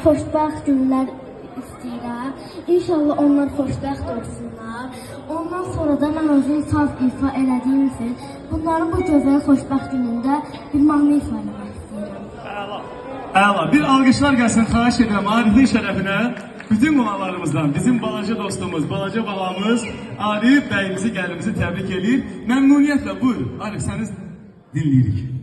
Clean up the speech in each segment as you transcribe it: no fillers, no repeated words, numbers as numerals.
xoşbəxt günlər istəyirəm. İnşallah onlar xoşbəxt olsunlar. Ondan sonra da mən özüm saz ifa elədiyim üçün bunların bu gözəl xoşbəxt günündə bir mahnı ifa eləmək istəyirəm. Əla, bir alqışlar gəlsin, xahiş edirəm Arifin şərəfinə. Bütün qonaqlarımızdan bizim balaca dostumuz, balaca balamız Arif bəyimizi, gəlimizi təbrik edir. Məmnuniyyətlə buyurun. Arif, səni dinləyirik.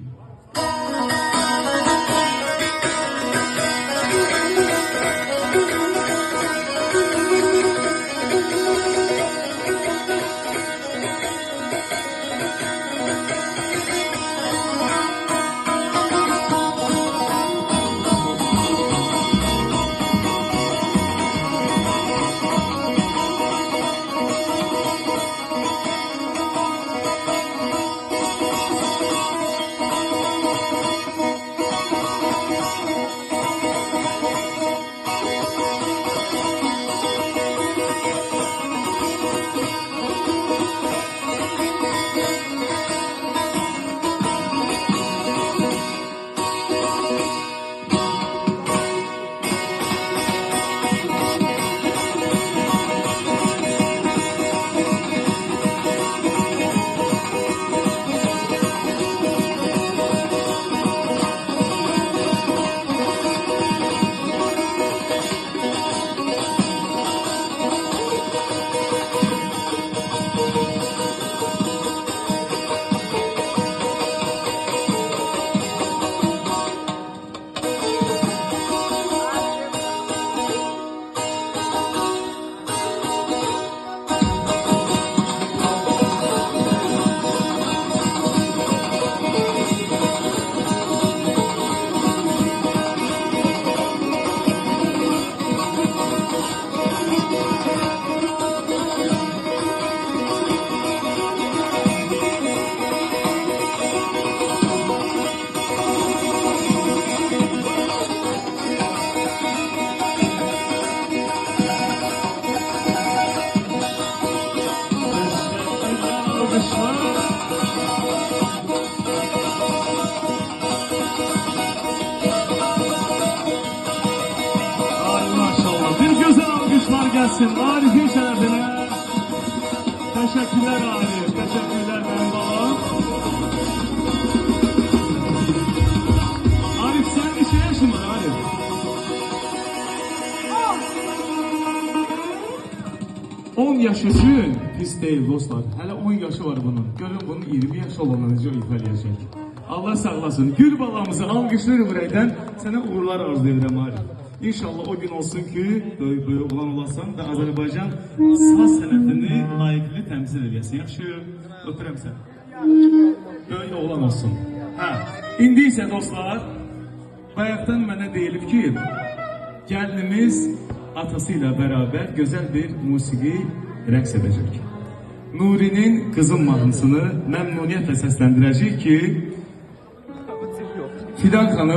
Gelsin Arif'in şerefine. Teşekkürler Arif, teşekkürler benim babam. Arif sen bir şey yaşın var Arif. On yaş üçün pis değil dostlar. Hele 10 yaşı var bunun. Görün bunun 20 yaş olanı necə ifa eləyəcək. Allah sağlasın. Gül balamızı alqışlayırıq ürəkdən. Sənə uğurlar arzu edirəm Arif. İnşallah o gün olsun ki, böyük olan olasan da Azərbaycan saz sənətini layiqli təmsil edəsin. Yaxşı, öpürəm sən. Böyük olan olsun. Hə, indi isə dostlar, bayaqdan mənə deyilib ki, gəlinimiz atası ilə bərabər gözəl bir musiqi rəqs edəcək. Nurinin Qızım mahnısını məmnuniyyətlə səsləndirəcək ki, Fidan xanım